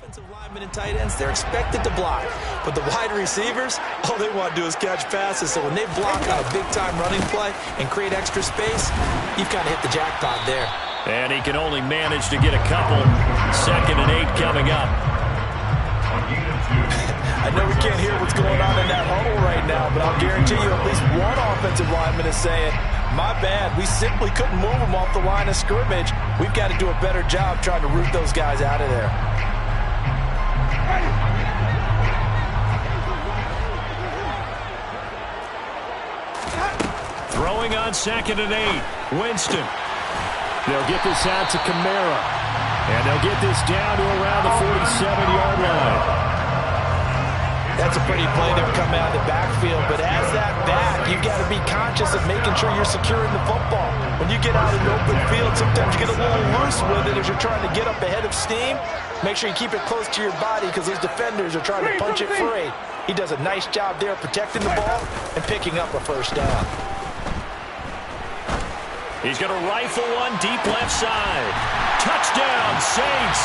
Offensive linemen and tight ends, they're expected to block. But the wide receivers, all they want to do is catch passes. So when they block on a big-time running play and create extra space, you've kind of hit the jackpot there. And he can only manage to get a couple. 2nd and 8 coming up. I know we can't hear what's going on in that huddle right now, but I'll guarantee you at least one offensive lineman is saying, my bad, we simply couldn't move them off the line of scrimmage. We've got to do a better job trying to root those guys out of there. Throwing on 2nd and 8. Winston. They'll get this out to Kamara. And they'll get this down to around the 47-yard line. That's a pretty play there coming out of the backfield, but as that back, you've got to be conscious of making sure you're securing the football. When you get out in the open field, sometimes you get a little loose with it as you're trying to get up ahead of steam. Make sure you keep it close to your body because those defenders are trying to punch it free. He does a nice job there protecting the ball and picking up a first down. He's going to rifle one deep left side. Touchdown, Saints!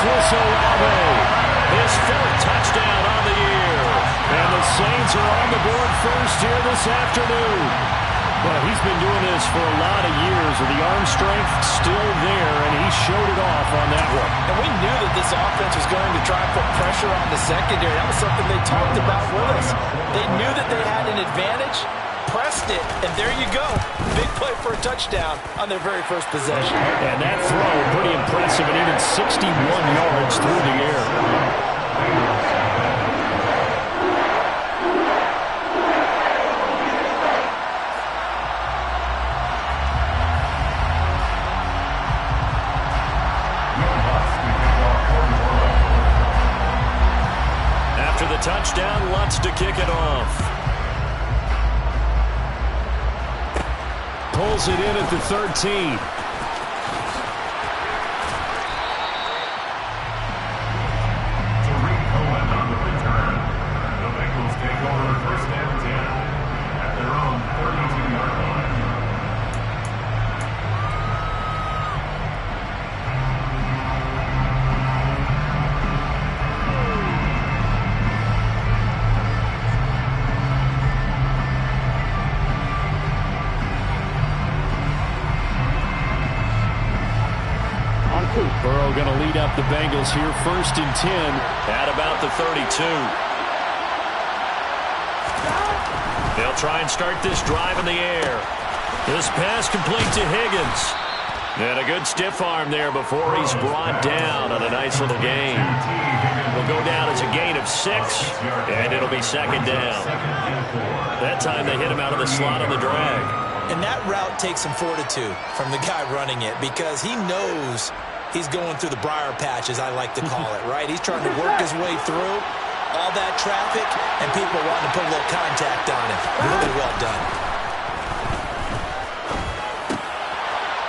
Chris Olave. His 4th touchdown on the year. And the Saints are on the board first here this afternoon. Well, he's been doing this for a lot of years with the arm strength still there, and he showed it off on that one. And we knew that this offense was going to try and put pressure on the secondary. That was something they talked about with us. They knew that they had an advantage, pressed it, and there you go. Big play for a touchdown on their very first possession. And that throw, pretty impressive, and even 61 yards through the air. After the touchdown, Lutz to kick it off. Pulls it in at the 13. Burrow going to lead up the Bengals here, 1st and 10 at about the 32. They'll try and start this drive in the air. This pass complete to Higgins. And a good stiff arm there before he's brought down on a nice little gain. Will go down as a gain of 6, and it'll be 2nd down. That time they hit him out of the slot on the drag. And that route takes some fortitude from the guy running it because he knows he's going through the briar patch, as I like to call it, right? He's trying to work his way through all that traffic, and people wanting to put a little contact on him. Really well done.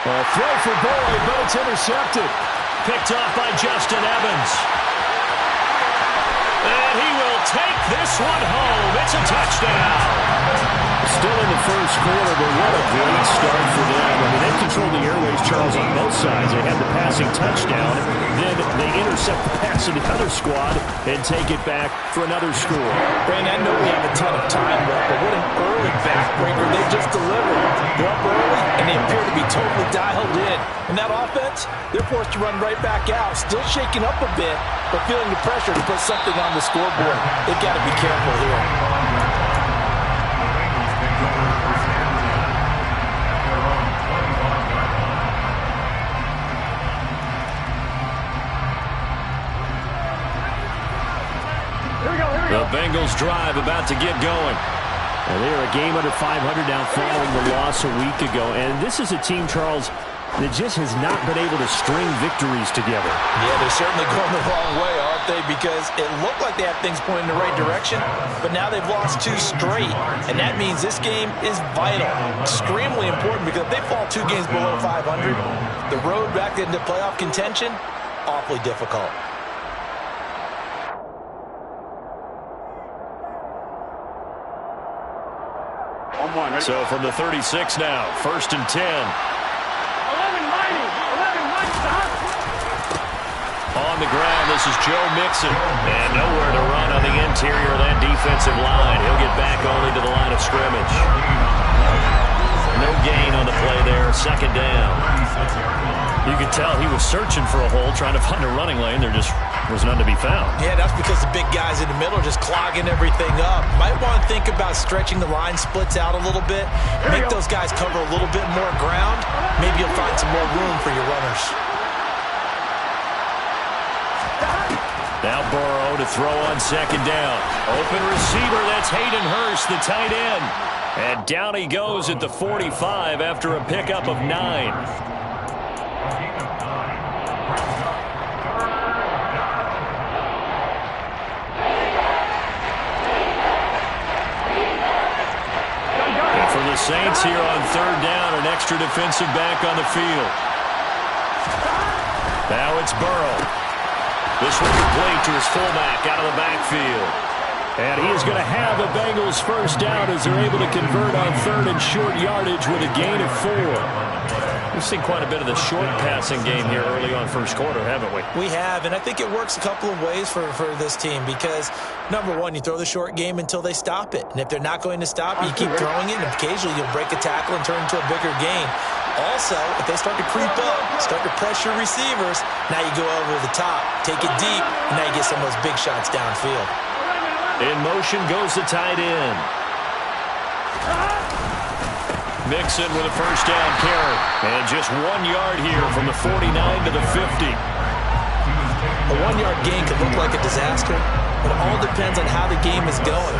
A throw for Boyd, but it's intercepted. Picked off by Justin Evans. And he will take this one home. It's a touchdown. Still in the first quarter, but what a great start for them. I mean, they controlled the airways, Charles, on both sides. They had the passing touchdown. Then they intercept the pass of the other squad and take it back for another score. Brandon, I know we have a ton of time left, but what an early backbreaker they just delivered. They're up early, and they appear to be totally dialed in. And that offense, they're forced to run right back out. Still shaking up a bit, but feeling the pressure to put something on the scoreboard. They've got to be careful here. The Bengals drive about to get going. And they are a game under 500 now following the loss a week ago. And this is a team, Charles, that just has not been able to string victories together. Yeah, they're certainly going the wrong way, aren't they? Because it looked like they have things pointing in the right direction, but now they've lost 2 straight. And that means this game is vital, extremely important, because if they fall 2 games below 500, the road back into playoff contention, awfully difficult. So from the 36 now, 1st and 10. 11 mighty, 11 mighty. On the this is Joe Mixon. And nowhere to run on the interior of that defensive line. He'll get back only to the line of scrimmage. No gain on the play there. Second down. You could tell he was searching for a hole, trying to find a running lane. There just was none to be found. Yeah, that's because the big guys in the middle are just clogging everything up. Might want to think about stretching the line splits out a little bit. Make those guys cover a little bit more ground. Maybe you'll find some more room for your runners. Now Burrow to throw on second down. Open receiver, that's Hayden Hurst, the tight end. And down he goes at the 45 after a pickup of 9. For the Saints here on third down, an extra defensive back on the field. Now it's Burrow. This one complete to his fullback out of the backfield. And he is going to have a Bengals first down as they're able to convert on third and short yardage with a gain of 4. We've seen quite a bit of the short passing game here early on first quarter, haven't we? We have, and I think it works a couple of ways for this team because, number one, you throw the short game until they stop it. And if they're not going to stop it, you keep throwing it, and occasionally you'll break a tackle and turn into a bigger gain. Also, if they start to creep up, start to pressure receivers, now you go over the top, take it deep, and now you get some of those big shots downfield. In motion goes the tight end. Mixon with a first down carry. And just 1 yard here from the 49 to the 50. A 1 yard gain can look like a disaster, but it all depends on how the game is going.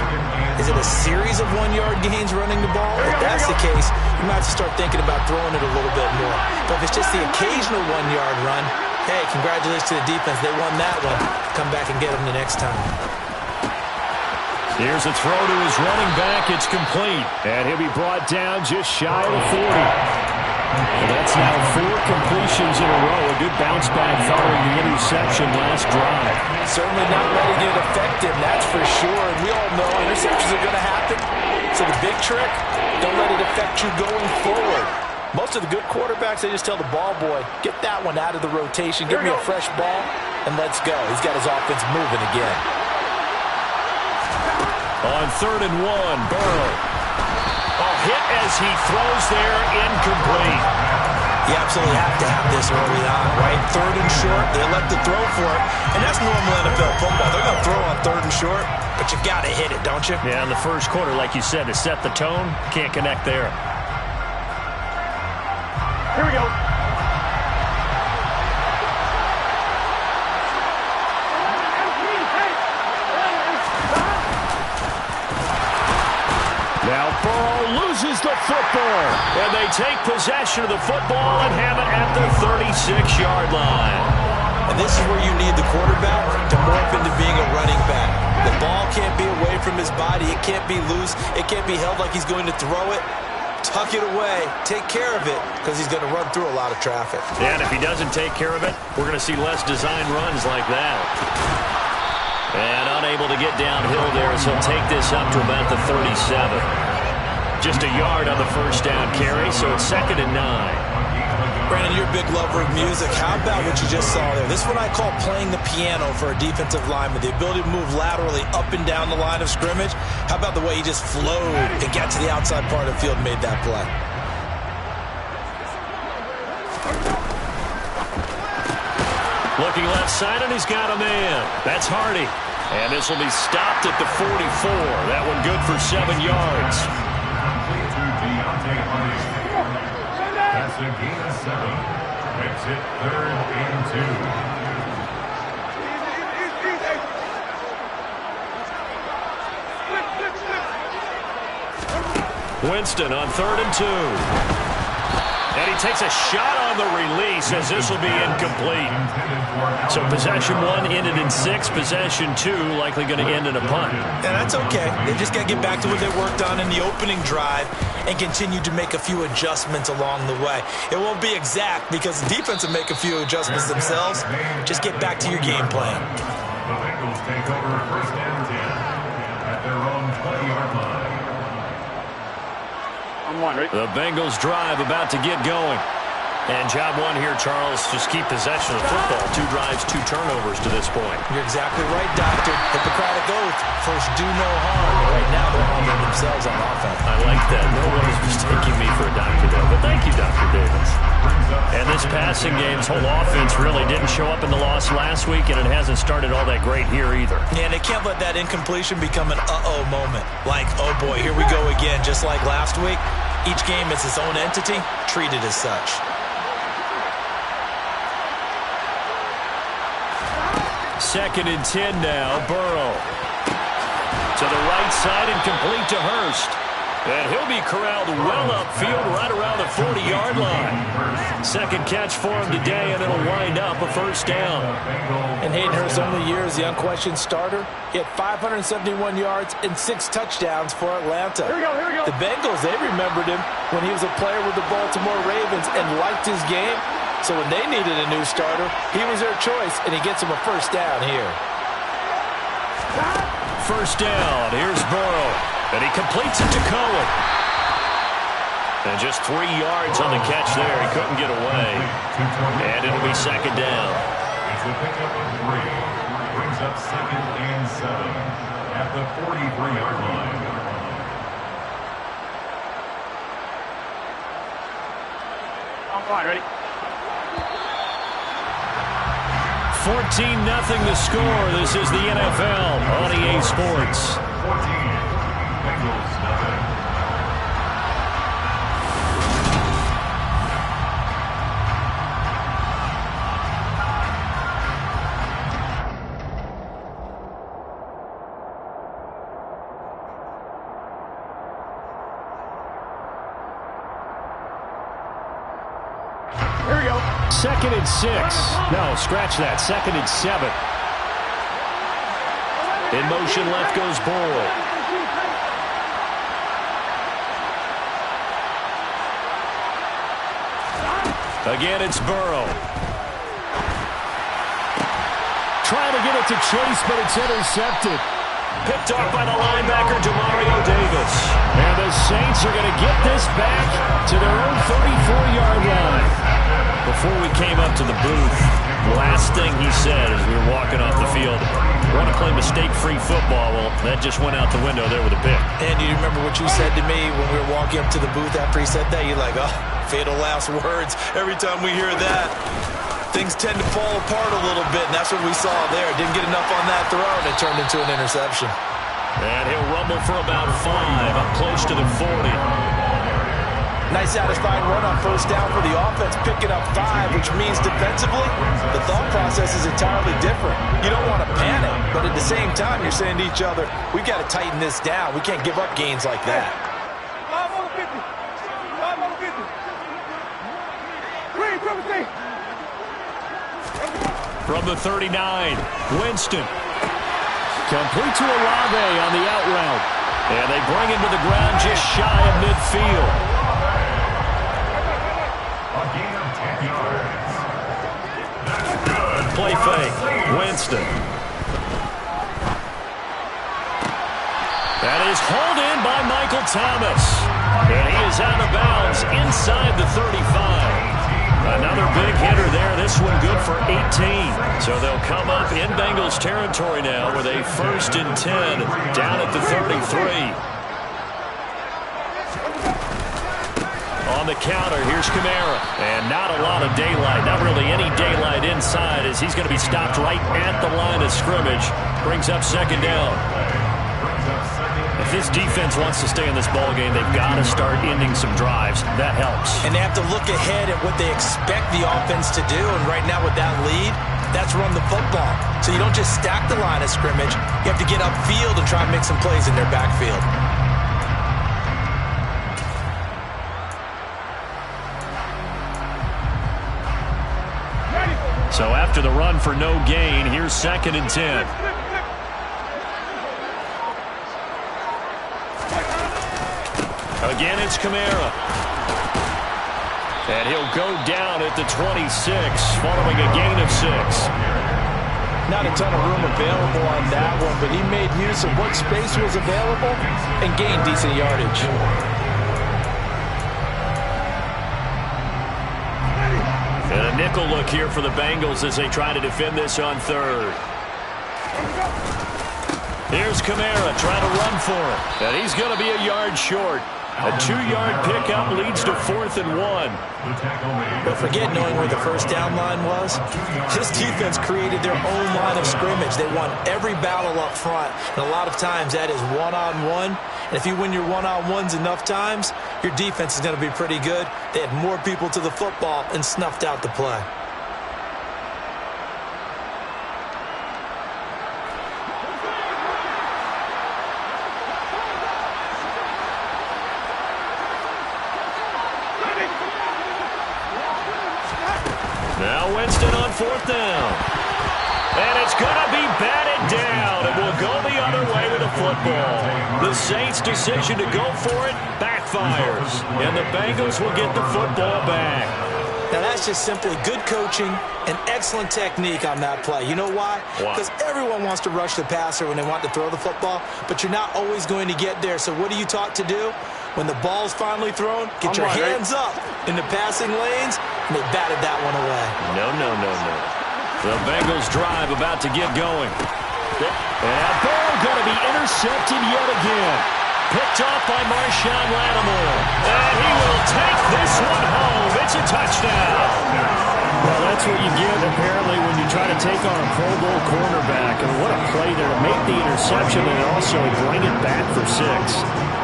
Is it a series of 1 yard gains running the ball? If that's the case, you might have to start thinking about throwing it a little bit more. But if it's just the occasional 1 yard run, hey, congratulations to the defense. They won that one. Come back and get them the next time. Here's a throw to his running back. It's complete. And he'll be brought down just shy of the 40. And that's now 4 completions in a row. A good bounce back following the interception last drive. Certainly not letting it affect him, that's for sure. And we all know interceptions are going to happen. So the big trick, don't let it affect you going forward. Most of the good quarterbacks, they just tell the ball boy, get that one out of the rotation, give me a fresh ball, and let's go. He's got his offense moving again. On third and 1, Burrow. A hit as he throws there, incomplete. You absolutely have to have this early on, right? Third and short, they elect to throw for it, and that's normal NFL football. They're going to throw on third and short, but you got to hit it, don't you? Yeah, in the first quarter, like you said, to set the tone, can't connect there. Here we go. Now Burrow loses the football, and they take possession of the football and have it at the 36-yard line. And this is where you need the quarterback to morph into being a running back. The ball can't be away from his body. It can't be loose. It can't be held like he's going to throw it. Tuck it away. Take care of it because he's going to run through a lot of traffic. Yeah, and if he doesn't take care of it, we're going to see less design runs like that. And unable to get downhill there, so he'll take this up to about the 37. Just a yard on the first down carry, so it's 2nd and 9. Brandon, you're a big lover of music. How about what you just saw there? This is what I call playing the piano for a defensive lineman. The ability to move laterally up and down the line of scrimmage. How about the way he just flowed and got to the outside part of the field and made that play? Looking left side, and he's got a man. That's Hardy. And this will be stopped at the 44. That one good for 7 yards. That's a gain of 7. Makes it 3rd and 2. Winston on 3rd and 2. And he takes a shot on the release as this will be incomplete. So possession 1 ended in 6. Possession 2 likely going to end in a punt. And that's okay. They just got to get back to what they worked on in the opening drive and continue to make a few adjustments along the way. It won't be exact because the defense will make a few adjustments themselves. Just get back to your game plan. The Bengals take over 1st and 10 at their own 20-yard line. The Bengals drive about to get going. And job one here, Charles, just keep possession of the football. 2 drives, 2 turnovers to this point. You're exactly right, Doctor. Hippocratic oath. First, do no harm. Right now, they're harming themselves on offense. I like that. No one is mistaking me for a doctor, though. But thank you, Dr. Davis. And this passing game's whole offense really didn't show up in the loss last week, and it hasn't started all that great here either. Yeah, and they can't let that incompletion become an uh-oh moment. Like, oh boy, here we go again. Just like last week, each game is its own entity, treated as such. Second and 10 now, Burrow. To the right side and complete to Hurst. And he'll be corralled well upfield right around the 40-yard line. Second catch for him today, and it'll wind up a first down. And Hayden Hurst's only year as the unquestioned starter, he had 571 yards and 6 touchdowns for Atlanta. Here we go. The Bengals, they remembered him when he was a player with the Baltimore Ravens and liked his game. So when they needed a new starter, he was their choice, and he gets them a first down here. First down. Here's Burrow. And he completes it to Cohen. And just 3 yards on the catch there. He couldn't get away. And it'll be second down. It's a pickup of 3. Brings up second and 7 at the 43-yard line. I'm fine, ready? 14-0 the score. This is the NFL on EA Sports. 14. Bengals nothing. Here we go. Second and 6. No, scratch that. Second and 7. In motion, left goes Burrow. Again, it's Burrow. Trying to get it to Chase, but it's intercepted. Picked off by the linebacker, Demario Davis. And the Saints are going to get this back to their own 34-yard line. Before we came up to the booth, the last thing he said as we were walking off the field, want to play mistake-free football. Well, that just went out the window there with a pick. And do you remember what you said to me when we were walking up to the booth after he said that? You're like, oh, fatal last words. Every time we hear that, things tend to fall apart a little bit, and that's what we saw there. Didn't get enough on that throw, and it turned into an interception. And he'll rumble for about 5, up close to the 40. Nice satisfying run on first down for the offense, picking up 5, which means defensively, the thought process is entirely different. You don't want to panic, but at the same time, you're saying to each other, we've got to tighten this down. We can't give up gains like that. 5 over 50. 5 over 50. 3, triple T. From the 39, Winston. Complete to Olave on the out route. And they bring him to the ground just shy of midfield. A gain of 10 yards. That's good. Play fake. Winston. That is hauled in by Michael Thomas. And he is out of bounds inside the 35. Another big hitter there. This one good for 18. So they'll come up in Bengals territory now with a 1st and 10 down at the 33. On the counter, here's Kamara. And not a lot of daylight. Not really any daylight inside as he's going to be stopped right at the line of scrimmage. Brings up second down. If this defense wants to stay in this ballgame, they've got to start ending some drives. That helps. And they have to look ahead at what they expect the offense to do. And right now with that lead, that's run the football. So you don't just stack the line of scrimmage. You have to get upfield and try and make some plays in their backfield. So after the run for no gain, here's 2nd and 10. Again, it's Kamara. And he'll go down at the 26, following a gain of 6. Not a ton of room available on that one, but he made use of what space was available and gained decent yardage. nickel look here for the Bengals as they try to defend this on third. Here's Kamara trying to run for it. And he's going to be a yard short. A 2-yard pickup leads to 4th and 1. But forget knowing where the first down line was. This defense created their own line of scrimmage. They won every battle up front. And a lot of times that is one-on-one. And if you win your one-on-ones enough times, your defense is going to be pretty good. They had more people to the football and snuffed out the play. Now Winston on 4th down. And it's going to be batted down. It will go the other way with the football. The Saints' decision to go for it backfires. And the Bengals will get the football back. Now, that's just simply good coaching and excellent technique on that play. You know why? Because everyone wants to rush the passer when they want to throw the football, but you're not always going to get there. So what are you taught to do? When the ball's finally thrown, get your hands up in the passing lanes, and they batted that one away. No. The Bengals drive about to get going. And ball going to be intercepted yet again. Picked off by Marshawn Lattimore. And he will take this one home. It's a touchdown. Well, that's what you get, apparently, when you try to take on a Pro Bowl cornerback. And what a play there to make the interception and also bring it back for 6.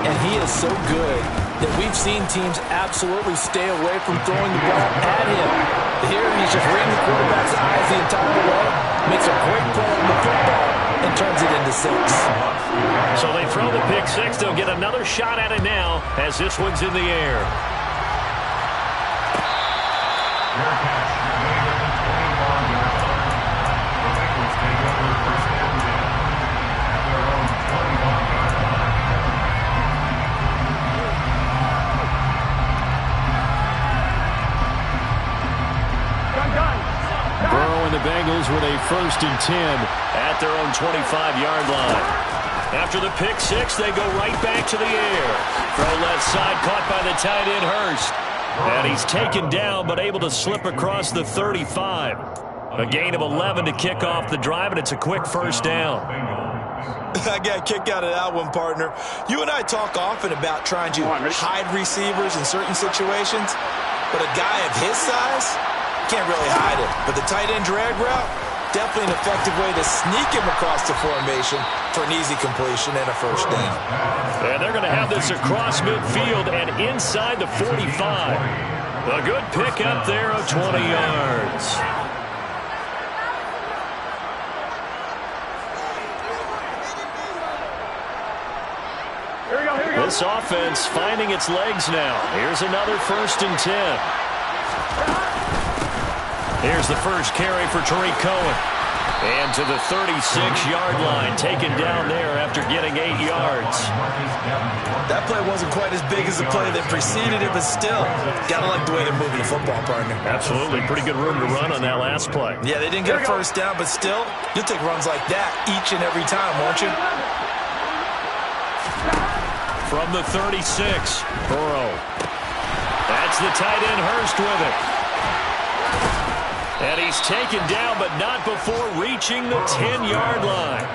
And he is so good that we've seen teams absolutely stay away from throwing the ball at him. Here, he's just reading the quarterback's eyes the entire way, makes a great play on the football, and turns it into 6. So they throw the pick 6. They'll get another shot at it now as this one's in the air. Burrow and the Bengals with a 1st and 10 at their own 25-yard line. After the pick 6, they go right back to the air. Throw left side, caught by the tight end Hurst. And he's taken down, but able to slip across the 35. A gain of 11 to kick off the drive, and it's a quick 1st down. I got a kick out of that one, partner. You and I talk often about trying to hide receivers in certain situations, but a guy of his size can't really hide it. But the tight end drag route, definitely an effective way to sneak him across the formation for an easy completion and a 1st down. And they're going to have this across midfield and inside the 45. A good pick up there of 20 yards. This offense finding its legs now. Here's another 1st and 10. Here's the first carry for Tariq Cohen. And to the 36-yard line, taken down there after getting 8 yards. That play wasn't quite as big as the play that preceded it, but still, got to like the way they're moving the football, partner. Absolutely. Pretty good room to run on that last play. Yeah, they didn't get a 1st down, but still, you'll take runs like that each and every time, won't you? From the 36, Burrow. That's the tight end Hurst with it. And he's taken down, but not before reaching the 10-yard line.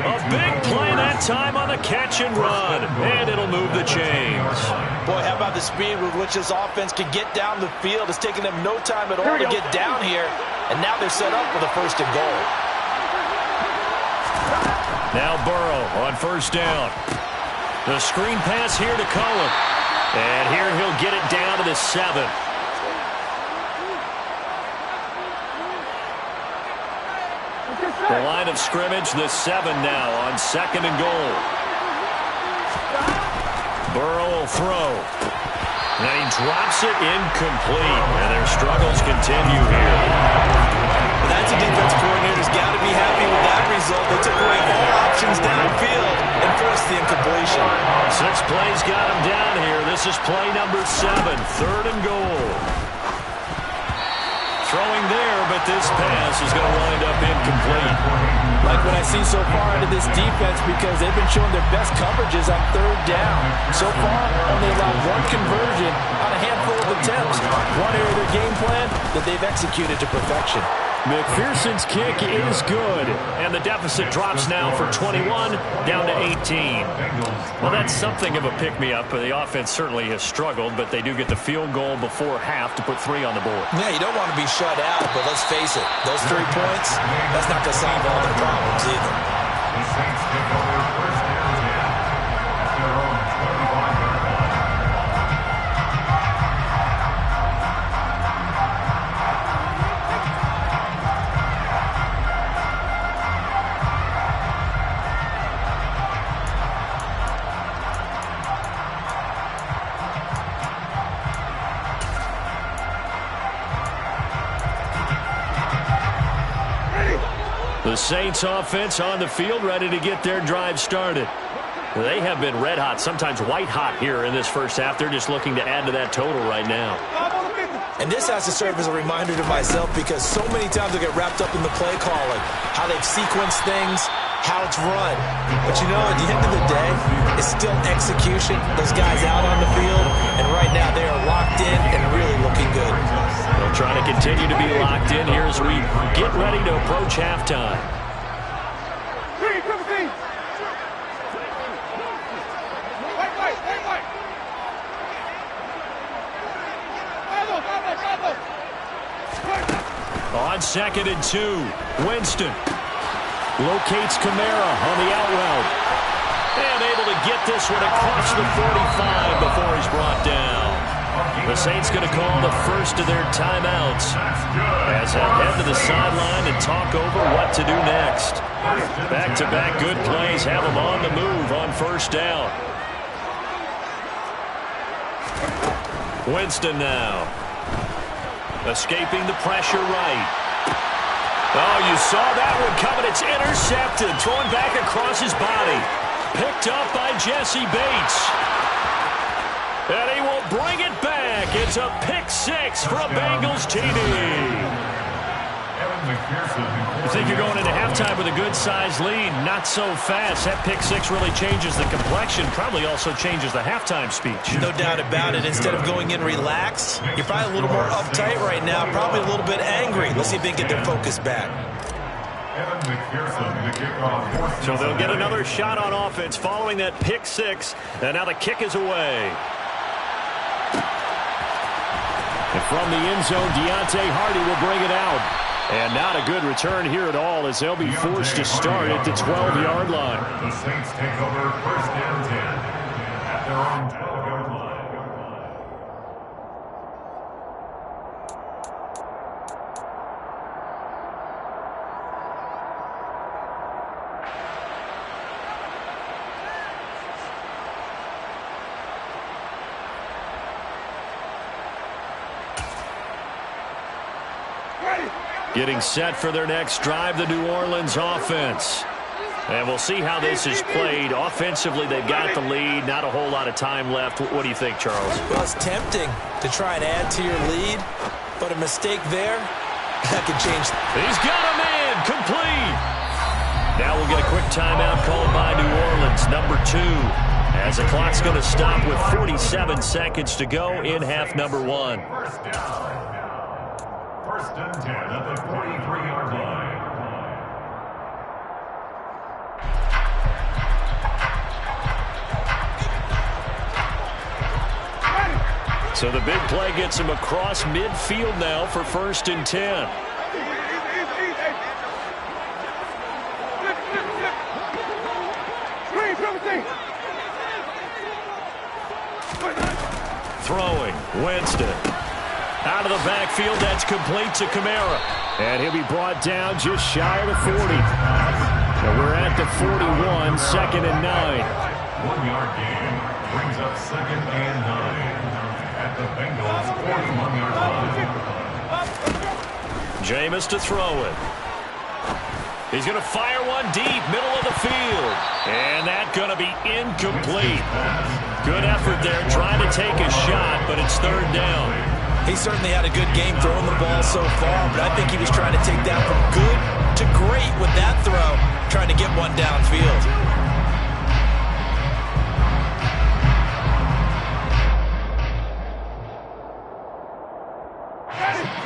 A big play that time on the catch and run. And it'll move the chains. Boy, how about the speed with which this offense can get down the field? It's taken them no time at all to get down here. And now they're set up with a 1st and goal. Now Burrow on 1st down. The screen pass here to Cohen. And here he'll get it down to the 7. The line of scrimmage, the 7 now on 2nd and goal. Burrow will throw. And he drops it incomplete. And their struggles continue here. Well, that's a defense coordinator's got to be happy with that result. They took away all options downfield and forced the incompletion. 6 plays got him down here. This is play number 7, 3rd and goal. Throwing there, but this pass is going to wind up incomplete. Like what I see so far out of this defense, because they've been showing their best coverages on 3rd down. So far, only allowed 1 conversion on a handful of failed attempts. One area of their game plan that they've executed to perfection. McPherson's kick is good. And the deficit drops now for 21, down to 18. Well, that's something of a pick-me-up. The offense certainly has struggled, but they do get the field goal before half to put 3 on the board. Yeah, you don't want to be shut out, but let's face it, those 3 points, that's not going to solve all their problems either. The Saints take over first and 10 at their own 25-yard line. The Saints offense on the field, ready to get their drive started. They have been red hot, sometimes white hot here in this first half. They're just looking to add to that total right now. And this has to serve as a reminder to myself because so many times I get wrapped up in the play calling, how they've sequenced things, how it's run. But you know, at the end of the day, it's still execution. Those guys out on the field, and right now they are locked in and really looking good. They'll try to continue to be locked in here as we get ready to approach halftime. On 2nd and 2, Winston locates Kamara on the out route. And able to get this one across the 45 before he's brought down. The Saints going to call the first of their timeouts as they head to the sideline and talk over what to do next. Back-to-back good plays have them on the move on first down. Winston now. Escaping the pressure right. Oh, you saw that one coming. It's intercepted. Thrown back across his body. Picked up by Jesse Bates. And he will bring it back. It's a pick 6 for a Bengals TD. You think you're going into halftime with a good-sized lead. Not so fast. That pick 6 really changes the complexion. Probably also changes the halftime speech. No doubt about it. Instead of going in relaxed, you're probably a little more uptight right now. Probably a little bit angry. Let's see if they can get their focus back. So they'll get another shot on offense following that pick 6. And now the kick is away. And from the end zone, Deontay Hardy will bring it out. And not a good return here at all as they'll be forced to start at the 12-yard line. The Saints take over first and 10 at their own 12-yard line. Getting set for their next drive, the New Orleans offense. And we'll see how this is played. Offensively, they've got the lead. Not a whole lot of time left. What do you think, Charles? Well, it's tempting to try and add to your lead, but a mistake there, that could change. He's got him in. Complete. Now we'll get a quick timeout called by New Orleans, number 2. As the clock's going to stop with 47 seconds to go in half number 1. First down. First and 10 at the 43-yard line. So the big play gets him across midfield now for first and 10. Throwing, Winston. Out of the backfield, that's complete to Kamara. And he'll be brought down just shy of the 40. And we're at the 41, 2nd and 9. 1-yard gain brings up 2nd and 9 at the Bengals 41-yard line. Jameis to throw it. He's going to fire one deep, middle of the field. And that's going to be incomplete. Good effort there, trying to take a shot, but it's 3rd down. He certainly had a good game throwing the ball so far, but I think he was trying to take that from good to great with that throw, trying to get one downfield.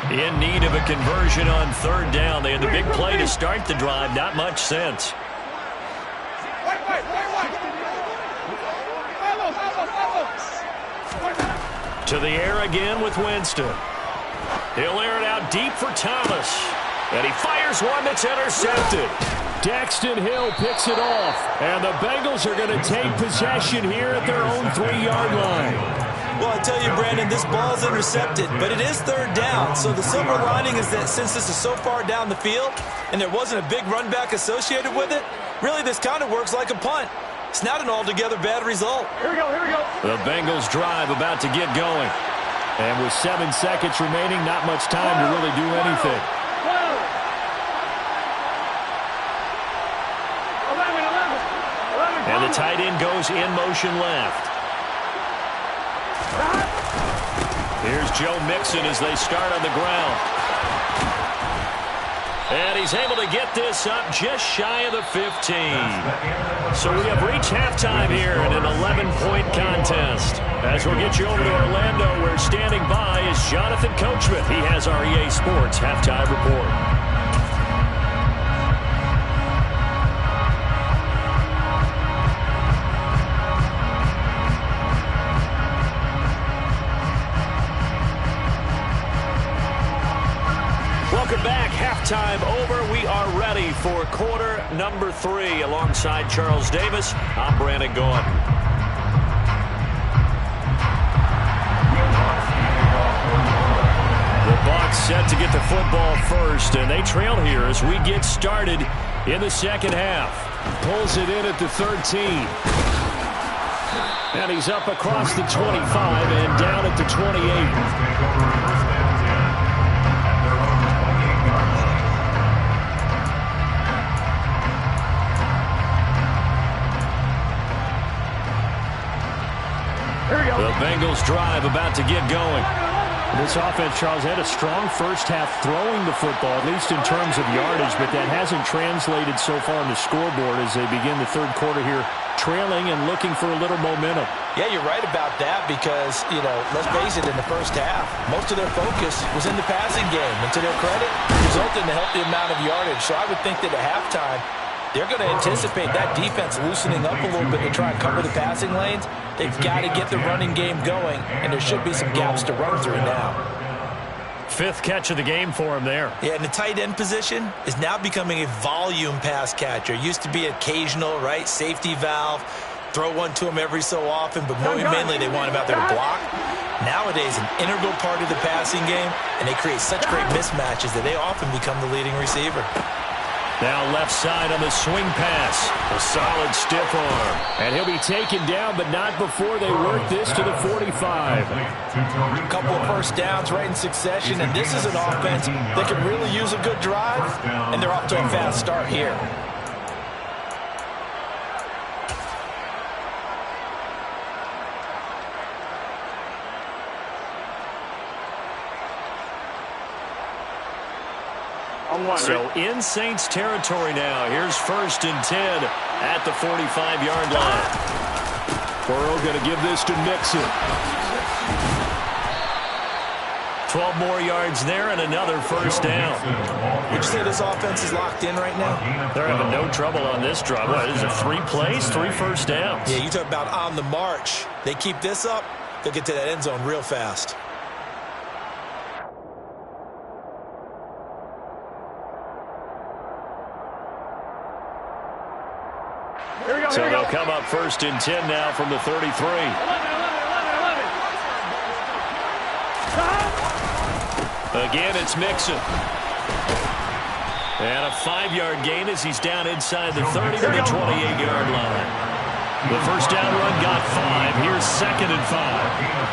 In need of a conversion on third down. They had the big play to start the drive. Not much sense. To the air again with Winston. He'll air it out deep for Thomas. And he fires one that's intercepted. Daxton Hill picks it off. And the Bengals are going to take possession here at their own 3-yard line. Well, I tell you, Brandon, this ball's intercepted, but it is third down. So the silver lining is that since this is so far down the field and there wasn't a big run back associated with it, really this kind of works like a punt. It's not an altogether bad result. Here we go, here we go. The Bengals drive about to get going. And with 7 seconds remaining, not much time to really do anything. 11. And the tight end goes in motion left. Here's Joe Mixon as they start on the ground. And he's able to get this up just shy of the 15. So we have reached halftime here in an 11-point contest. As we'll get you over to Orlando, where standing by is Jonathan Coachman. He has our EA Sports halftime report. Welcome back. Halftime over. We are ready for quarter number 3. Alongside Charles Davis, I'm Brandon Gordon. The Bucs set to get the football first, and they trail here as we get started in the second half. Pulls it in at the 13. And he's up across the 25 and down at the 28. The Bengals drive about to get going. This offense, Charles, had a strong first half throwing the football, at least in terms of yardage, but that hasn't translated so far on the scoreboard as they begin the third quarter here, trailing and looking for a little momentum. Yeah, you're right about that because, let's face it, in the first half, most of their focus was in the passing game. And to their credit, it resulted in a healthy amount of yardage. So I would think that at halftime, they're going to anticipate that defense loosening up a little bit to try and cover the passing lanes. They've got to get the running game going, and there should be some gaps to run through now. 5th catch of the game for him there. Yeah, and the tight end position is now becoming a volume pass catcher. Used to be occasional, right, safety valve, throw one to him every so often, but mainly they want him out there to block. Nowadays, an integral part of the passing game, and they create such great mismatches that they often become the leading receiver. Now left side on the swing pass. A solid stiff arm. And he'll be taken down, but not before they work this to the 45. A couple of first downs right in succession, and this is an offense that can really use a good drive, and they're off to a fast start here. So in Saints territory now. Here's 1st and 10 at the 45-yard line. Burrow going to give this to Mixon. 12 more yards there and another first down. Would you say this offense is locked in right now? They're having no trouble on this drive. What is it, 3 plays, 3 first downs? Yeah, you talk about on the march. They keep this up, they'll get to that end zone real fast. So they'll come up 1st and 10 now from the 33. 11. Again, it's Mixon. And a 5-yard gain as he's down inside the 30 to the 28-yard line. The first down run got 5. Here's 2nd and 5.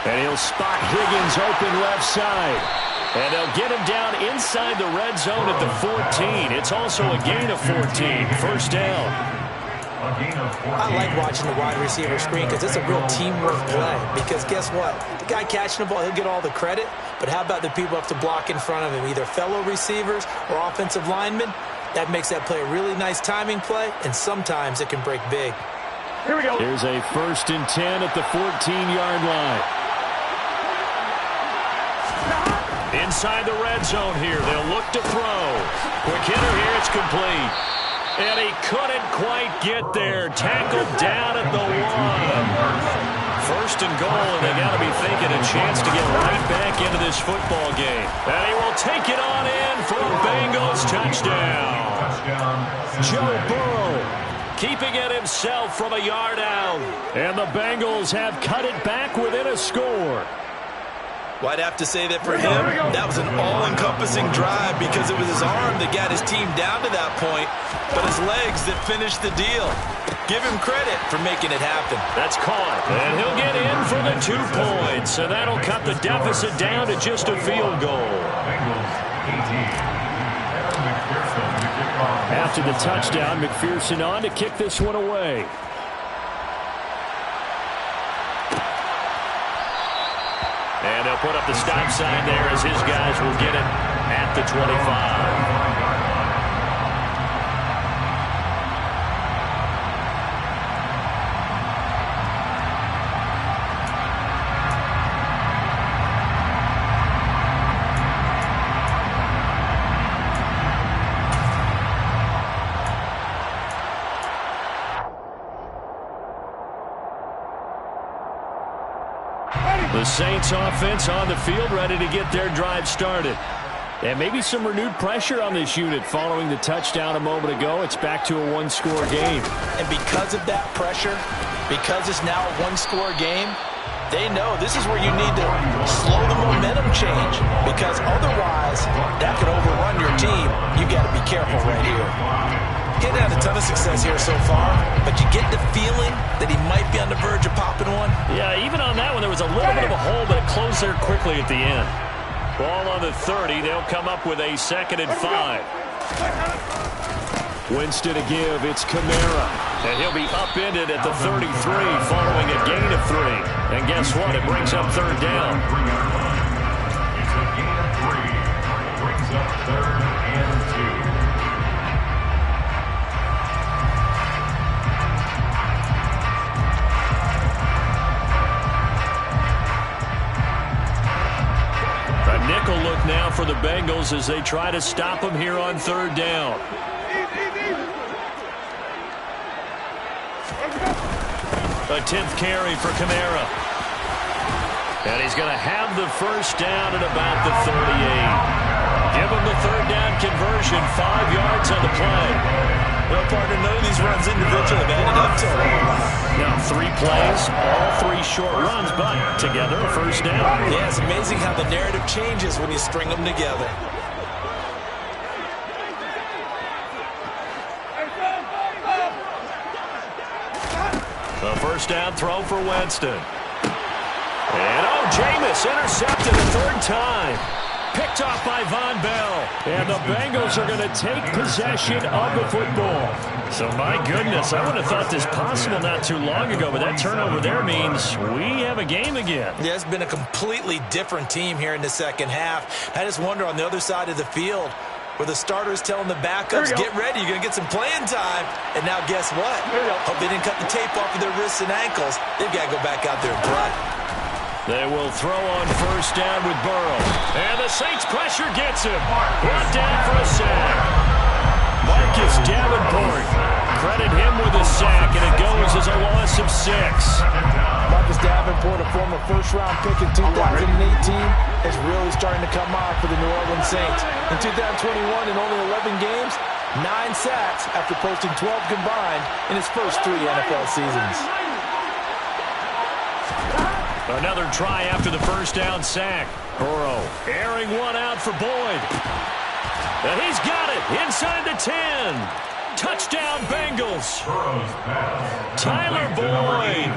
And he'll spot Higgins open left side. And they'll get him down inside the red zone at the 14. It's also a gain of 14. First down. I like watching the wide receiver screen because it's a real teamwork play. Because guess what? The guy catching the ball, he'll get all the credit. But how about the people up to block in front of him, either fellow receivers or offensive linemen? That makes that play a really nice timing play, and sometimes it can break big. Here we go. Here's a 1st and 10 at the 14-yard line. Inside the red zone here. They'll look to throw. Quick hitter here. It's complete. And he couldn't quite get there. Tackled down at the 1. 1st and goal, and they got to be thinking a chance to get right back into this football game. And he will take it on in for a Bengals touchdown. Joe Burrow Keeping it himself from a yard out. And the Bengals have cut it back within a score. Well, I'd have to say that for him, that was an all-encompassing drive because it was his arm that got his team down to that point, but his legs that finished the deal. Give him credit for making it happen. That's caught, and he'll get in for the 2 points, and that'll cut the deficit down to just a field goal. After the touchdown, McPherson on to kick this one away. And they'll put up the stop sign there as his guys will get it at the 25. The Saints offense on the field, ready to get their drive started. And maybe some renewed pressure on this unit following the touchdown a moment ago. It's back to a 1-score game. And because of that pressure, because it's now a 1-score game, they know this is where you need to slow the momentum change, because otherwise that could overrun your team. You got to be careful right here. Getting had a ton of success here so far, but you get the feeling that he might be on the verge of popping one. Yeah, even on that one, there was a little bit of a hole, but it closed there quickly at the end. Ball on the 30. They'll come up with a 2nd and 5. Winston to give. It's Kamara. And he'll be upended at the 33 following a gain of 3. And guess what? It brings up 3rd down. It's a gain of 3. Brings up 3rd and 2. Nickel look now for the Bengals as they try to stop him here on 3rd down. A 10th carry for Kamara. And he's going to have the 1st down at about the 38. Give him the 3rd down conversion, 5 yards on the play. Well, partner, none of these runs individually have added up to a whole lot. Now 3 plays, all 3 short runs, but together a 1st down. Yeah, it's amazing how the narrative changes when you string them together. A 1st down throw for Winston. And Jameis intercepted a 3rd time. Picked off by Von Bell. And the Bengals are going to take possession of the football. So, my goodness, I would have thought this possible not too long ago, but that turnover there means we have a game again. Yeah, it's been a completely different team here in the 2nd half. I just wonder on the other side of the field, where the starters telling the backups, get ready, you're going to get some playing time. And now guess what? Hope they didn't cut the tape off of their wrists and ankles. They've got to go back out there and play. They will throw on 1st down with Burrow. And the Saints pressure gets him. Brought down for a sack. Marcus Davenport. Credit him with a sack, and it goes as a loss of 6. Marcus Davenport, a former 1st-round pick in 2018, is really starting to come on for the New Orleans Saints. In 2021, in only 11 games, 9 sacks after posting 12 combined in his first 3 NFL seasons. Another try after the 1st down sack. Burrow airing one out for Boyd. And he's got it inside the 10. Touchdown Bengals. Tyler Boyd,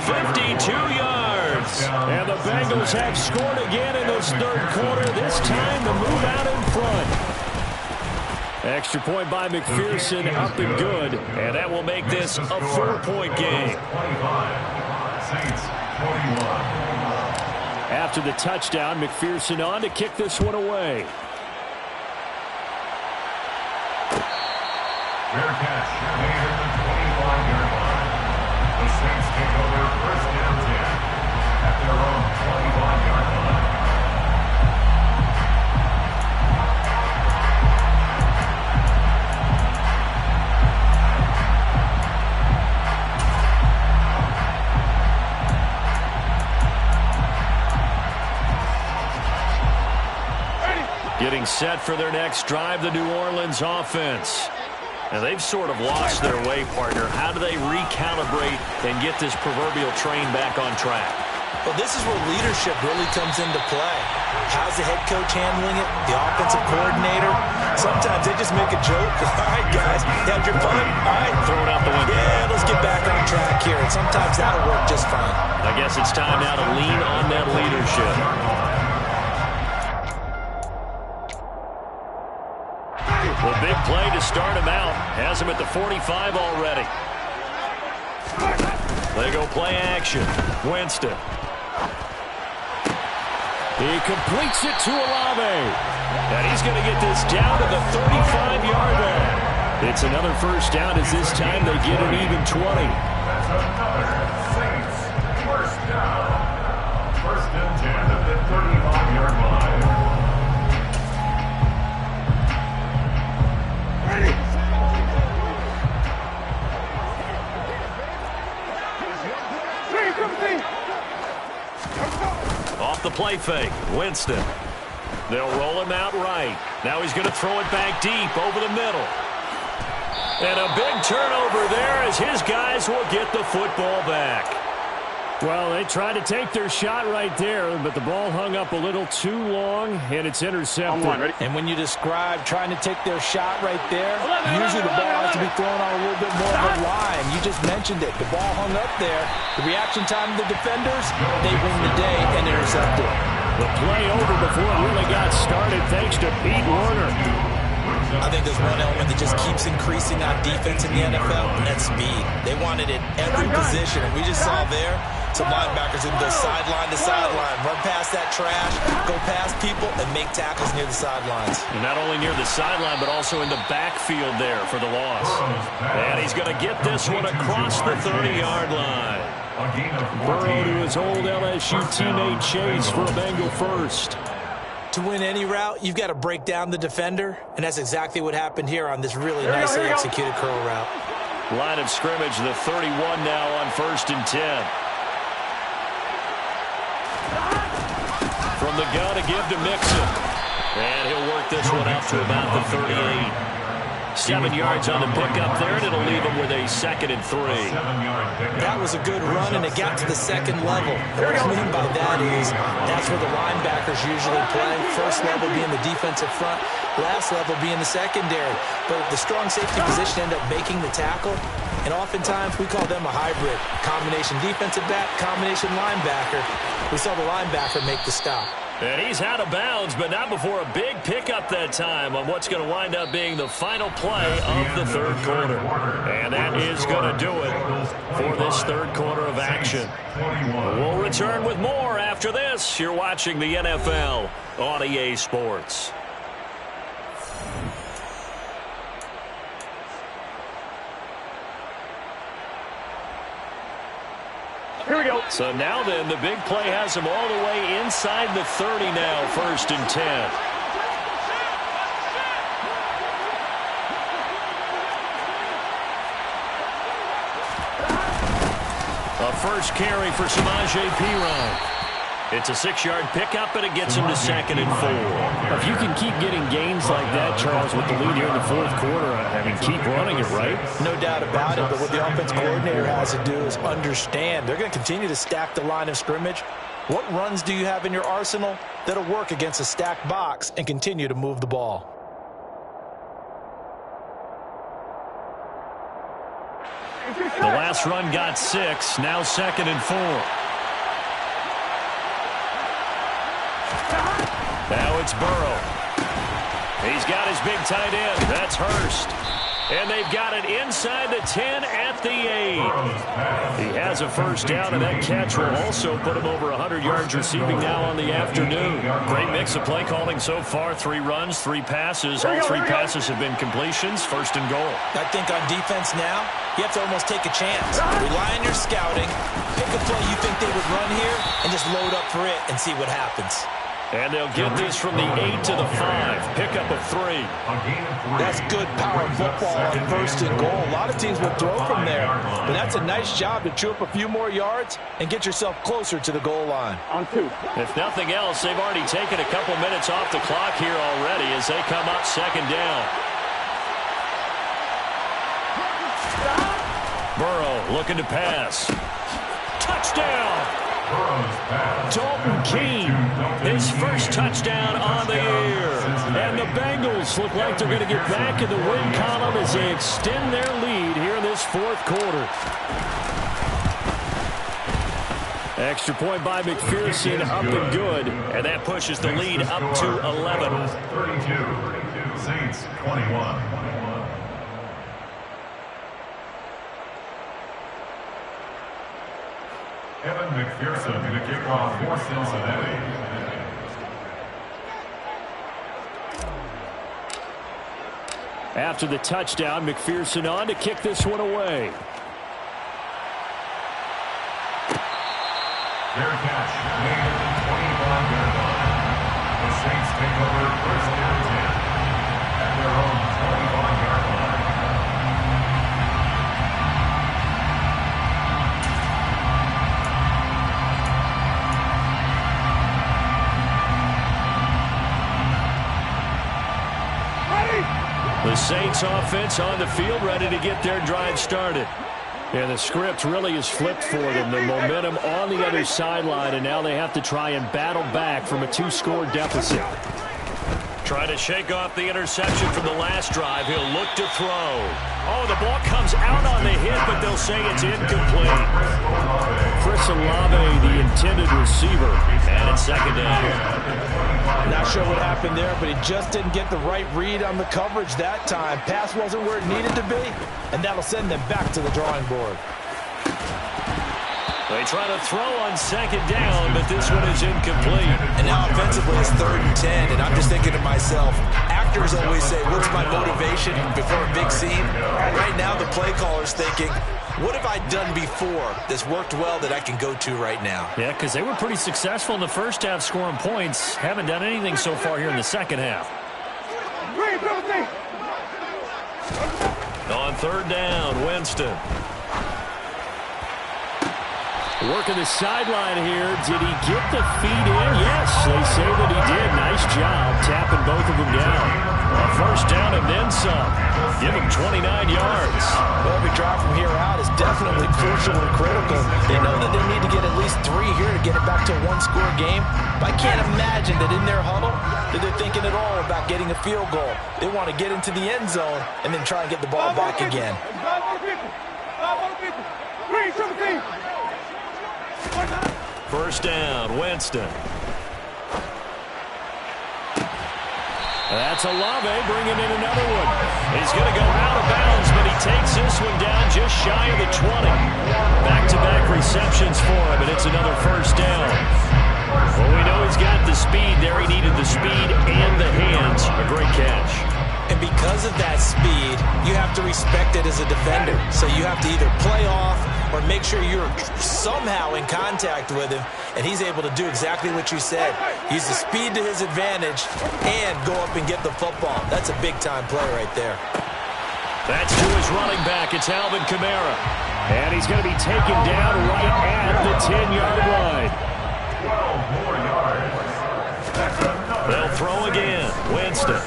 52 yards. And the Bengals have scored again in this 3rd quarter. This time the move out in front. Extra point by McPherson, up and good. And that will make this a 4-point game. Saints 41. After the touchdown, McPherson on to kick this one away. Fair catch, made at the 25-yard line. The Saints take over first and 10 at their own 25-yard line. Getting set for their next drive, the New Orleans offense. Now, they've sort of lost their way, partner. How do they recalibrate and get this proverbial train back on track? Well, this is where leadership really comes into play. How's the head coach handling it? The offensive coordinator? Sometimes they just make a joke. All right, guys, you had your fun? All right. Throw it out the window. Yeah, let's get back on track here. And sometimes that'll work just fine. I guess it's time now to lean on that leadership. The big play to start him out. Has him at the 45 already. They go play action. Winston. He completes it to Olave. And he's going to get this down to the 35-yard line. It's another first down as this time they get an even 20. That's another Saints first down. First and 10 at the 35-yard line. Off the play fake, Winston. They'll roll him out right. Now he's going to throw it back deep over the middle. And a big turnover there as his guys will get the football back. Well, they tried to take their shot right there, but the ball hung up a little too long, and it's intercepted. And when you describe trying to take their shot right there, usually the ball has to be thrown on a little bit more of a line. You just mentioned it. The ball hung up there. The reaction time of the defenders, they win the day and intercept it. The play over before it really got started thanks to Pete Warner. I think there's one element that just keeps increasing on defense in the NFL, and that's speed. They want it at every position, and we just saw there some linebackers who can go sideline to sideline, run past that trash, go past people, and make tackles near the sidelines. And not only near the sideline, but also in the backfield there for the loss. And he's going to get this one across the 30-yard line. Burrow to his old LSU teammate Chase for a Bengal first. To win any route, you've got to break down the defender, and that's exactly what happened here on this really nicely executed curl route. Line of scrimmage, the 31 now on 1st and 10. From the gun to give to Mixon. And he'll work this one out to about the 38. 7 yards on the pickup there, and it'll leave him with a 2nd and 3. That was a good run, and it got to the second level. What I mean by that is that's where the linebackers usually play. First level being the defensive front, last level being the secondary. But the strong safety position ended up making the tackle, and oftentimes we call them a hybrid. Combination defensive back, combination linebacker. We saw the linebacker make the stop. And he's out of bounds, but not before a big pickup that time on what's going to wind up being the final play of the third quarter. And that is going to do it for this third quarter of action. We'll return with more after this. You're watching the NFL on EA Sports. Here we go. So now then, the big play has him all the way inside the 30 now, 1st and 10. A first carry for Samaje Perine. It's a 6-yard pickup, and it gets him to 2nd and 4. If you can keep getting gains like that, Charles, with the lead here in the fourth quarter, I mean, keep running it, right? No doubt about it, but what the offense coordinator has to do is understand they're going to continue to stack the line of scrimmage. What runs do you have in your arsenal that'll work against a stacked box and continue to move the ball? The last run got 6, now 2nd and 4. Now it's Burrow. He's got his big tight end. That's Hurst. And they've got it inside the 10 at the 8. He has a first down, and that catch will also put him over 100 yards receiving now on the afternoon. Great mix of play calling so far. 3 runs, 3 passes. All 3 passes have been completions. First and goal. I think on defense now, you have to almost take a chance. Rely on your scouting. Pick a play you think they would run here, and just load up for it and see what happens. And they'll get this from the 8 to the 5. Pickup of 3. That's good power football on first and goal. A lot of teams will throw from there, but that's a nice job to chew up a few more yards and get yourself closer to the goal line. On 2. If nothing else, they've already taken a couple minutes off the clock here already as they come up second down. Burrow looking to pass. Touchdown! Dalton Keene, his first touchdown on the year. And the Bengals look like they're going to get back in the win column as they extend their lead here in this fourth quarter. Extra point by McPherson, up and good. And that pushes the lead up to 11. 32, Saints 21. Evan McPherson to kick off for Cincinnati. After the touchdown, McPherson on to kick this one away. Their catch made at the 25-yard line. The Saints take over first and 10 at their own 25-yard line. The Saints offense on the field, ready to get their drive started. Yeah, the script really is flipped for them. The momentum on the other sideline, and now they have to try and battle back from a 2-score deficit. Try to shake off the interception from the last drive. He'll look to throw. Oh, the ball comes out on the hit, but they'll say it's incomplete. Chris Olave, the intended receiver. And it's second down. Not sure what happened there, but he just didn't get the right read on the coverage that time. Pass wasn't where it needed to be, and that'll send them back to the drawing board. They try to throw on second down, but this one is incomplete. And now offensively it's 3rd and 10, and I'm just thinking to myself, actors always say, what's my motivation before a big scene? Right now the play caller's thinking, what have I done before that's worked well that I can go to right now? Yeah, because they were pretty successful in the first half scoring points. Haven't done anything so far here in the second half. On 3rd down, Winston. Working the sideline here. Did he get the feet in? Yes, they say that he did. Nice job tapping both of them down. A first down and then some. Give him 29 yards. Well, every drive from here out is definitely crucial and critical. They know that they need to get at least 3 here to get it back to a 1-score game. But I can't imagine that in their huddle that they're thinking at all about getting a field goal. They want to get into the end zone and then try and get the ball back again. First down, Winston. That's Olave bringing in another one. He's going to go out of bounds, but he takes this one down just shy of the 20. Back-to-back receptions for him, and it's another first down. Well, we know he's got the speed there. He needed the speed and the hands. A great catch. And because of that speed, you have to respect it as a defender. So you have to either play off or make sure you're somehow in contact with him, and he's able to do exactly what you said. Use the speed to his advantage and go up and get the football. That's a big-time play right there. That's to his running back. It's Alvin Kamara. And he's going to be taken down right at the 10-yard line. 12 more yards. They'll throw again. Winston.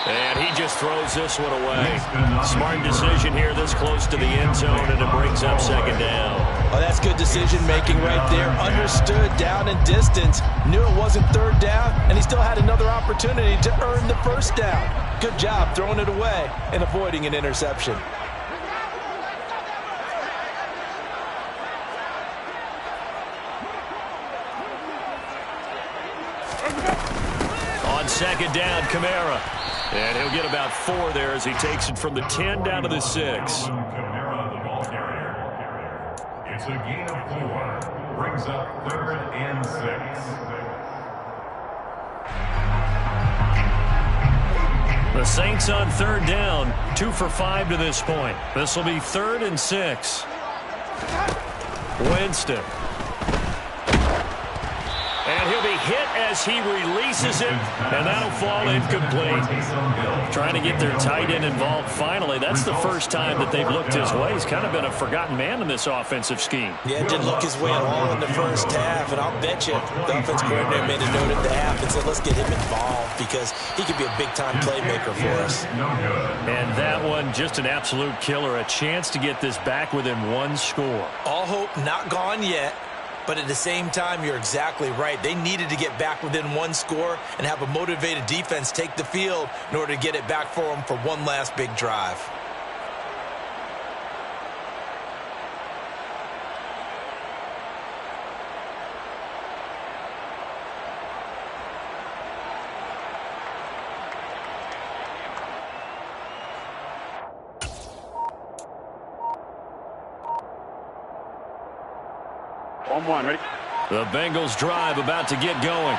And he just throws this one away. Smart decision here this close to the end zone, and it brings up second down. Oh, that's good decision-making right there. Understood down and distance. Knew it wasn't 3rd down, and he still had another opportunity to earn the first down. Good job throwing it away and avoiding an interception. On On second down, Kamara. And he'll get about 4 there as he takes it from the 10 down to the 6. Kamara, the ball carrier. It's a gain of 4. Brings up 3rd and 6. The Saints on 3rd down, 2 for 5 to this point. This will be 3rd and 6. Winston. And he'll be hit as he releases it, and that'll fall incomplete. Trying to get their tight end involved finally. That's the first time that they've looked his way. He's kind of been a forgotten man in this offensive scheme. Yeah, didn't look his way at all in the first half, and I'll bet you the offense coordinator made a note at the half and said, let's get him involved because he could be a big-time playmaker for us. And that one, just an absolute killer. A chance to get this back within 1 score. All hope not gone yet. But at the same time, you're exactly right. They needed to get back within 1 score and have a motivated defense take the field in order to get it back for them for one last big drive. Ready? The Bengals drive about to get going.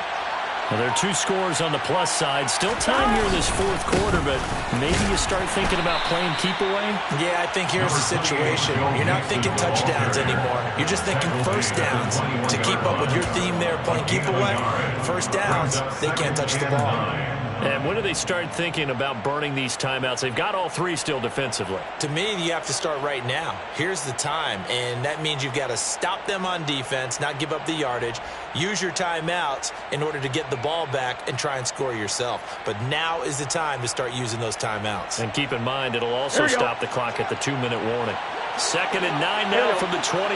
Well, there are 2 scores on the plus side. Still time here in this 4th quarter, but maybe you start thinking about playing keep away? Yeah, I think here's the situation. You're not thinking touchdowns anymore. You're just thinking first downs. To keep up with your theme there, playing keep away, first downs, they can't touch the ball. And when do they start thinking about burning these timeouts? They've got all 3 still defensively. To me, you have to start right now. Here's the time, and that means you've got to stop them on defense, not give up the yardage, use your timeouts in order to get the ball back and try and score yourself. But now is the time to start using those timeouts. And keep in mind, it'll also stop the clock at the 2-minute warning. 2nd and 9 now from the 21.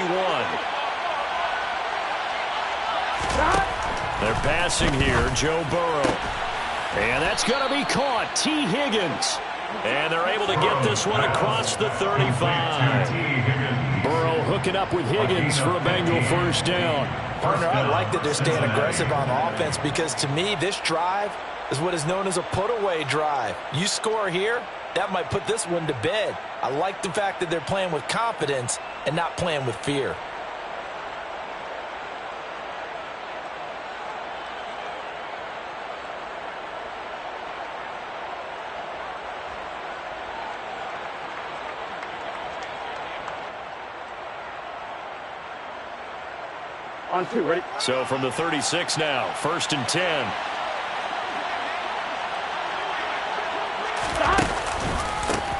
They're passing here, Joe Burrow. And that's going to be caught. T. Higgins. And they're able to get this one across the 35. Burrow hooking up with Higgins for a Bengal first down. Partner, I like that they're staying aggressive on offense because to me, this drive is what is known as a put-away drive. You score here, that might put this one to bed. I like the fact that they're playing with confidence and not playing with fear. On 2, ready? So from the 36 now, 1st and 10.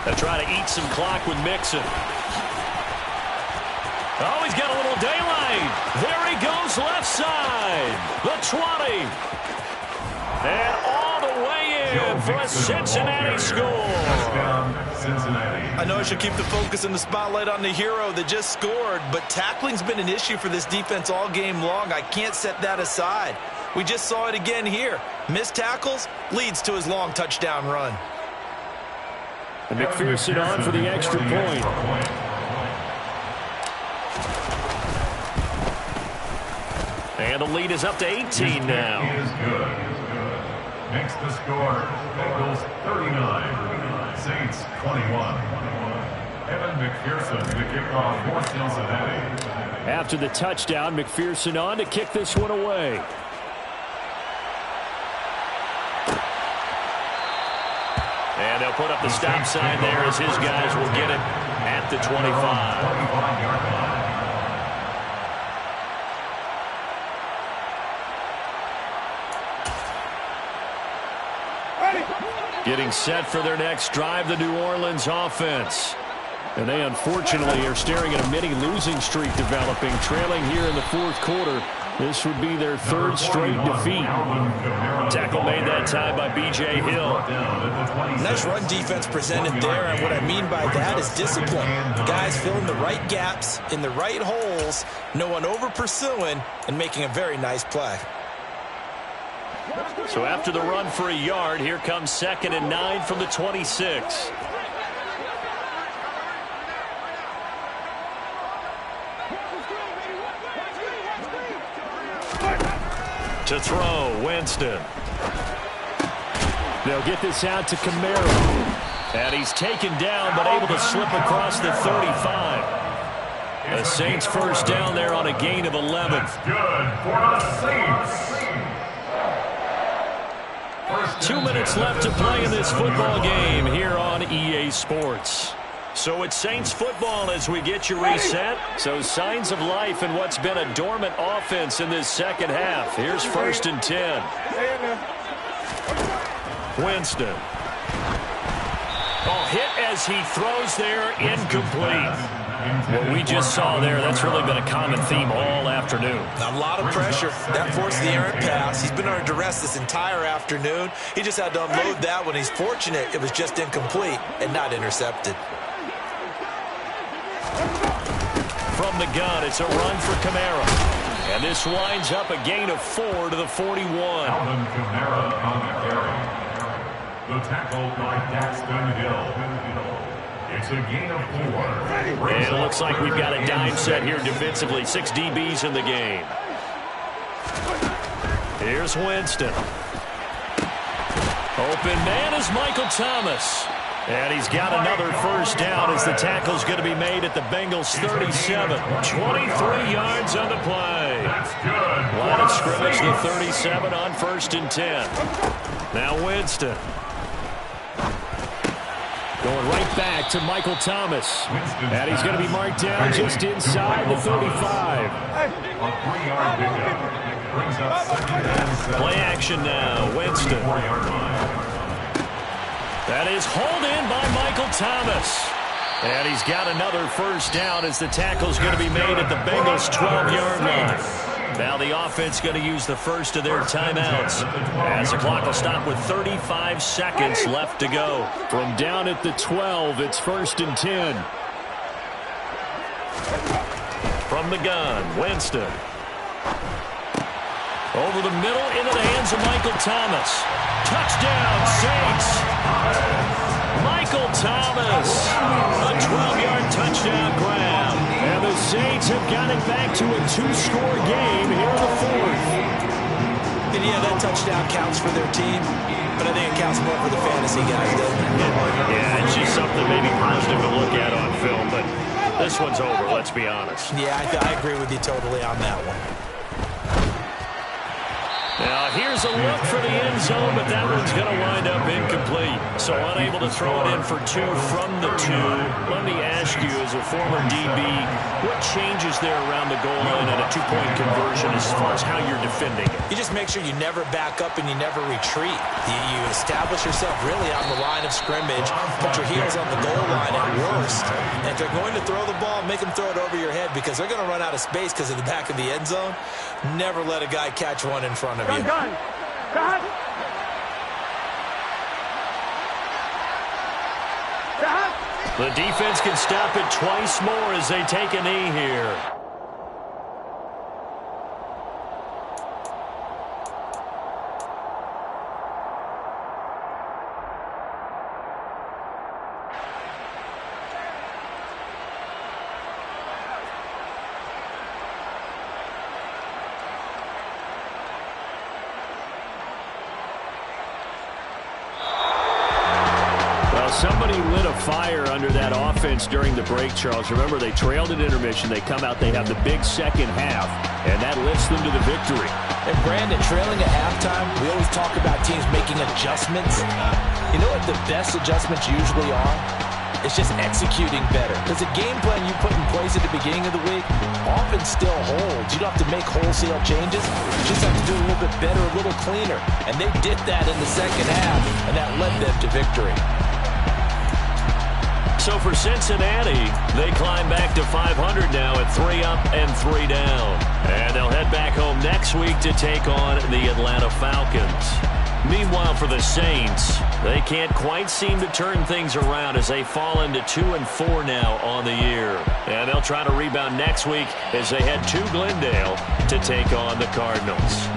They're trying to eat some clock with Mixon. Oh, he's got a little daylight. There he goes left side. The 20. And all the way in for a Cincinnati score. I know I should keep the focus and the spotlight on the hero that just scored, but tackling's been an issue for this defense all game long. I can't set that aside. We just saw it again here. Missed tackles leads to his long touchdown run. And McPherson on for the extra point. And the lead is up to 18 now. Is good. Makes the score, Bengals 39, Saints 21. Evan McPherson to kick off for Cincinnati. After the touchdown, McPherson on to kick this one away. And they'll put up the stop sign there as his guys will get it at the 25. Getting set for their next drive, the New Orleans offense. And they unfortunately are staring at a mini losing streak developing, trailing here in the 4th quarter. This would be their 3rd straight defeat. Tackle made that time by B.J. Hill. Nice run defense presented there, and what I mean by that is discipline. Guys filling the right gaps in the right holes, no one over-pursuing, and making a very nice play. So after the run for a yard, here comes 2nd and 9 from the 26. To throw, Winston. They'll get this out to Camaro. And he's taken down, but able to slip across the 35. The Saints first down there on a gain of 11. That's good for the Saints. 2 minutes left to play in this football game here on EA Sports. So it's Saints football as we get you reset. So signs of life in what's been a dormant offense in this second half. Here's 1st and 10. Winston. Oh, hit as he throws there, incomplete. What we just saw there, that's really been a common theme all afternoon. A lot of pressure. That forced the errant pass. He's been under duress this entire afternoon. He just had to unload that one. He's fortunate it was just incomplete and not intercepted. From the gun, it's a run for Camaro. And this winds up a gain of 4 to the 41. Alvin Kamara on the carry. The tackle by Daxton Hill. It's a gain of 4. And it looks like we've got a dime set here defensively. 6 DBs in the game. Here's Winston. Open man is Michael Thomas. And he's got another first down as the tackle's going to be made at the Bengals' 37. 23 yards on the play. That's good. Line of scrimmage, the 37 on 1st and 10. Now Winston. Going right back to Michael Thomas. And he's going to be marked down just inside the 35. A 3-yard pickup. Brings up 2nd and 7. Play action now. Winston. 4-yard line. That is hauled in by Michael Thomas. And he's got another first down as the tackle's going to be made at the Bengals' 12-yard line. Now the offense going to use the first of their timeouts as the clock will stop with 35 seconds left to go. From down at the 12, it's 1st and 10. From the gun, Winston. Over the middle into the hands of Michael Thomas. Touchdown, Saints. Michael Thomas. A 12-yard touchdown grab. And the Saints have got it back to a 2-score game here in the 4th. And yeah, that touchdown counts for their team, but I think it counts more for the fantasy guys, doesn't it? Yeah, it's just something maybe positive to look at on film, but this one's over, let's be honest. Yeah, I agree with you totally on that one. Now, here's a look for the end zone, but that one's going to wind up incomplete. So unable to throw it in for 2 from the 2. Let me ask you, as a former DB, what changes there around the goal line on a 2-point conversion as far as how you're defending it? You just make sure you never back up and you never retreat. You establish yourself really on the line of scrimmage, put your heels on the goal line at worst. And if they're going to throw the ball, make them throw it over your head because they're going to run out of space because of the back of the end zone. Never let a guy catch one in front of you. The defense can stop it twice more as they take a knee here. Somebody lit a fire under that offense during the break, Charles. Remember, they trailed at intermission. They come out, they have the big second half, and that lifts them to the victory. And Brandon, trailing at halftime, we always talk about teams making adjustments. You know what the best adjustments usually are? It's just executing better. Because the game plan you put in place at the beginning of the week often still holds. You don't have to make wholesale changes. You just have to do it a little bit better, a little cleaner. And they did that in the second half, and that led them to victory. So for Cincinnati, they climb back to 500 now at 3 up and 3 down. And they'll head back home next week to take on the Atlanta Falcons. Meanwhile, for the Saints, they can't quite seem to turn things around as they fall into 2-4 now on the year. And they'll try to rebound next week as they head to Glendale to take on the Cardinals.